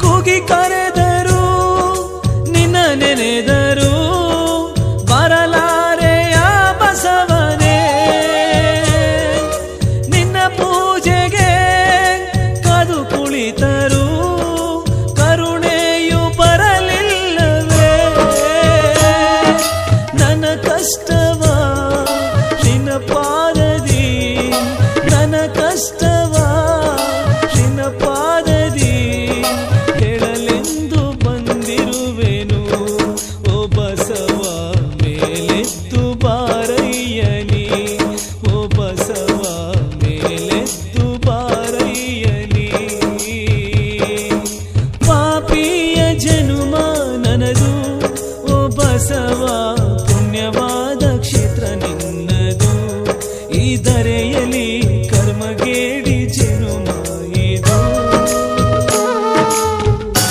ಕೂಗಿ ಕರೆದರು ನಿನ್ನ ನೆನೆದರು ಬರಲಾರೆಯ ಬಸವನೇ ನಿನ್ನ ಪೂಜೆಗೆ ಕಾದು ಕುಳಿತರು ಕರುಣೆಯು ಬರಲಿಲ್ಲವೇ ನನ್ನ ಕಷ್ಟವ ನಿನ್ನ ಪಾದದಿ ನನ್ನ ಕಷ್ಟವ ನಿನ್ನ ಪಾದದಿ ಹೇಳಲೆಂದು ಬಂದಿರುವೆನು ಓ ಬಸವ ಮೇಲೆತ್ತು ಬಾರಯ್ಯನಿ ಓ ಬಸವ ಮೇಲೆತ್ತು ಬಾರಯ್ಯನಿ ಪಾಪಿಯ ಜನುಮ ನನದು ಓ ಬಸವ